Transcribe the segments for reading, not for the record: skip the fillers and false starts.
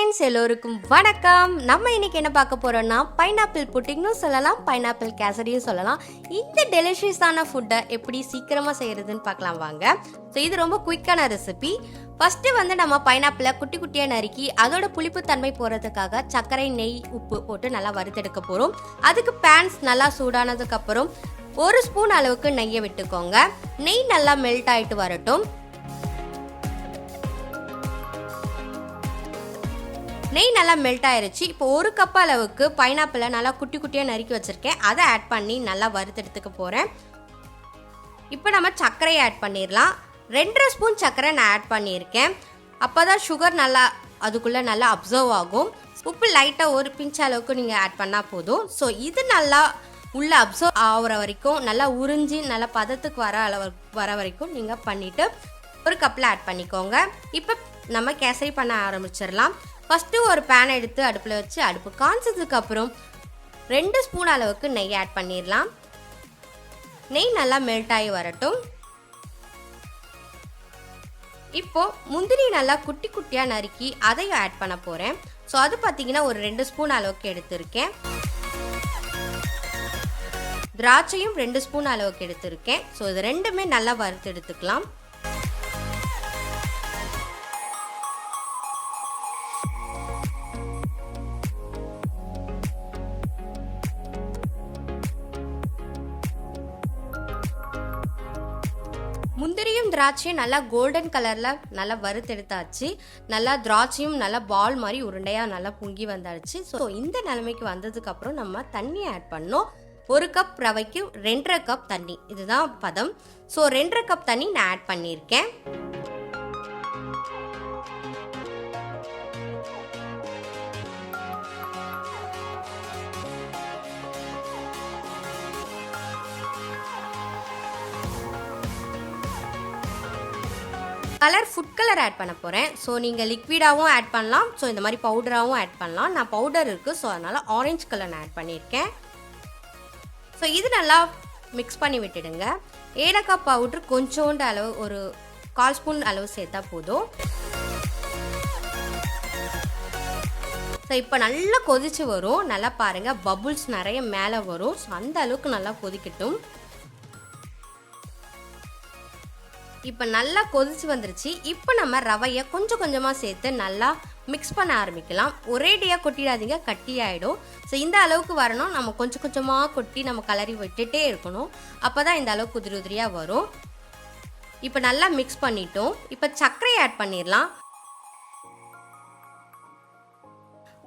Friends, எல்லோருக்கும் வணக்கம். நம்ம இன்னைக்கு என்ன பார்க்க போறோம்னா பைனாப்பிள் புட்டிங்னு சொல்லலாம், பைனாப்பிள் கேசரியும் சொல்லலாம். இந்த டெலிஷியஸான ஃபுட்டை எப்படி சீக்கிரமா செய்யறதுன்னு பார்க்கலாம் வாங்க. ஸோ இது ரொம்ப குயிக்கான ரெசிபி. ஃபர்ஸ்ட் நம்ம பைனாப்பிளை குட்டி குட்டியாக நறுக்கி அதோட புளிப்பு தன்மை போகிறதுக்காக சர்க்கரை, நெய், உப்பு போட்டு நல்லா வறுத்தெடுக்க போகிறோம். அதுக்கு பேன்ஸ் நல்லா சூடானதுக்கு அப்புறம் 1 ஸ்பூன் அளவுக்கு நெய்யை விட்டுக்கோங்க. நெய் நல்லா மெல்ட் ஆயிட்டு வரட்டும். நெய் நல்லா மெல்ட் ஆயிருச்சு. இப்போ 1 கப் அளவுக்கு பைனாப்பிளை நல்லா குட்டி குட்டியாக நறுக்கி வச்சுருக்கேன். அதை ஆட் பண்ணி நல்லா வறுத்தெடுத்துக்க போகிறேன். இப்போ நம்ம சர்க்கரையை ஆட் பண்ணிடலாம். 2.5 ஸ்பூன் சர்க்கரை நான் ஆட் பண்ணியிருக்கேன். அப்போ தான் சுகர் நல்லா அதுக்குள்ளே நல்லா அப்சர்வ் ஆகும். உப்பு லைட்டாக 1 பிஞ்ச் அளவுக்கு நீங்கள் ஆட் பண்ணால் போதும். ஸோ இது நல்லா உள்ளே அப்சர்வ் ஆகிற வரைக்கும் நல்லா உறிஞ்சி நல்லா பதத்துக்கு வர வரைக்கும் நீங்கள் பண்ணிவிட்டு 1 கப்பில் ஆட் பண்ணிக்கோங்க. இப்போ நம்ம கேசரி பண்ண ஆரம்பிச்சிடலாம். ஃபஸ்ட்டு ஒரு பேன் எடுத்து அடுப்பில் வச்சு அடுப்பு காய்ச்சதுக்கு அப்புறம் 2 ஸ்பூன் அளவுக்கு நெய் ஆட் பண்ணிடலாம். நெய் நல்லா மெல்ட் ஆகி வரட்டும். இப்போ முந்திரி நல்லா குட்டி குட்டியாக நறுக்கி அதையும் ஆட் பண்ண போகிறேன். ஸோ அது பார்த்தீங்கன்னா ஒரு 2 ஸ்பூன் அளவுக்கு எடுத்திருக்கேன். திராட்சையும் 2 ஸ்பூன் அளவுக்கு எடுத்திருக்கேன். ஸோ இது ரெண்டுமே நல்லா வறுத்து எடுத்துக்கலாம். முந்திரியும் திராட்சையும் நல்லா கோல்டன் கலரில் நல்லா வறுத்தெடுத்தாச்சு. நல்லா திராட்சையும் நல்லா பால் மாதிரி உருண்டையாக நல்லா பொங்கி வந்தாச்சு. ஸோ இந்த நிலைமைக்கு வந்ததுக்கப்புறம் நம்ம தண்ணி ஆட் பண்ணோம். 1 கப் ரவைக்கு 2.5 கப் தண்ணி, இதுதான் பதம். ஸோ 2.5 கப் தண்ணி நான் ஆட் பண்ணியிருக்கேன். ஃபுட் கலர் ஆட் பண்ண போகிறேன். ஸோ நீங்கள் லிக்விடாகவும் ஆட் பண்ணலாம். ஸோ இந்த மாதிரி பவுடராகவும் ஆட் பண்ணலாம். நான் பவுடர் இருக்குது, ஸோ அதனால் ஆரஞ்சு கலர் நான் ஆட் பண்ணியிருக்கேன். ஸோ இது நல்லா மிக்ஸ் பண்ணி விட்டுடுங்க. ஏலக்காய் பவுட்ரு கொஞ்சோண்டு அளவு ஒரு 1/4 ஸ்பூன் அளவு சேர்த்தா போதும். ஸோ இப்போ நல்லா கொதிச்சு வரும். நல்லா பாருங்கள், பபுள்ஸ் நிறைய மேலே வரும். ஸோ அந்த அளவுக்கு நல்லா கொதிக்கட்டும். இப்போ நல்லா கொதிச்சு வந்துருச்சு. இப்போ நம்ம ரவையை கொஞ்சம் கொஞ்சமாக சேர்த்து நல்லா மிக்ஸ் பண்ண ஆரம்பிக்கலாம். ஒரேடியாக கொட்டிடாதீங்க, கட்டி ஆகிடும். ஸோ இந்த அளவுக்கு வரணும். நம்ம கொஞ்சம் கொஞ்சமாக கொட்டி நம்ம கலரி விட்டுட்டே இருக்கணும். அப்போ தான் இந்த அளவுக்கு உதிரி உதிரியாக வரும். இப்போ நல்லா மிக்ஸ் பண்ணிட்டோம். இப்போ சர்க்கரையை ஆட் பண்ணிடலாம்.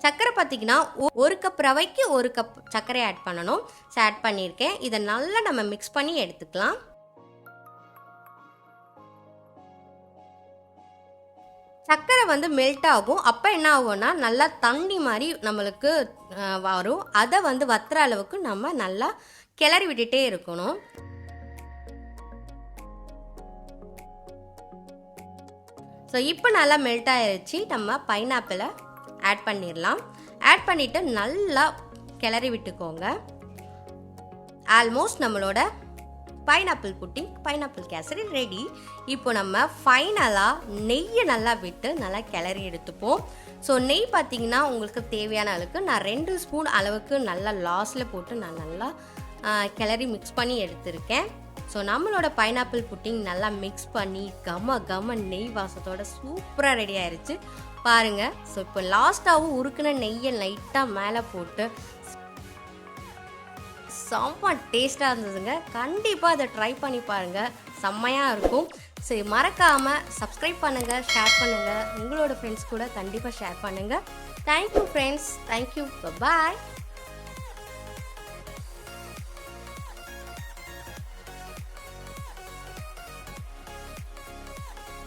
சர்க்கரை பார்த்தீங்கன்னா 1 கப் ரவைக்கு 1 கப் சர்க்கரை ஆட் பண்ணணும். ஸோ ஆட் பண்ணியிருக்கேன். இதை நல்லா நம்ம மிக்ஸ் பண்ணி எடுத்துக்கலாம். சர்க்கரை மெல்ட் ஆகும். அப்போ என்ன ஆகும்னா நல்லா தண்ணி மாதிரி நம்மளுக்கு வரும். அதை வத்துற அளவுக்கு நம்ம நல்லா கிளறி விட்டுட்டே இருக்கணும். ஸோ இப்போ நல்லா மெல்ட் ஆயிடுச்சு. நம்ம பைனாப்பிளை ஆட் பண்ணிடலாம். ஆட் பண்ணிவிட்டு நல்லா கிளறி விட்டுக்கோங்க. ஆல்மோஸ்ட் நம்மளோட pineapple pudding, pineapple kesari ready. இப்போ நம்ம ஃபைனலாக நெய்யை நல்லா விட்டு நல்லா கிளறி எடுத்துப்போம். ஸோ நெய் பார்த்தீங்கன்னா உங்களுக்கு தேவையான அளவுக்கு நான் 2 ஸ்பூன் அளவுக்கு நல்லா லாஸ்ட்டில் போட்டு நான் நல்லா கிளறி மிக்ஸ் பண்ணி எடுத்திருக்கேன். ஸோ நம்மளோட பைனாப்பிள் புட்டிங் நல்லா மிக்ஸ் பண்ணி கம நெய் வாசத்தோட சூப்பராக ரெடி ஆயிடுச்சு பாருங்கள். ஸோ இப்போ லாஸ்ட்டாகவும் உருக்குன நெய்யை லைட்டாக மேலே போட்டு செம்ம டேஸ்ட்டாக இருந்ததுங்க. கண்டிப்பாக அதை ட்ரை பண்ணி பாருங்கள், செம்மையாக இருக்கும். சரி, மறக்காமல் சப்ஸ்கிரைப் பண்ணுங்கள், ஷேர் பண்ணுங்கள், உங்களோட ஃப்ரெண்ட்ஸ் கூட கண்டிப்பாக ஷேர் பண்ணுங்கள். தேங்க்யூ ஃப்ரெண்ட்ஸ், தேங்க்யூ, பாய்.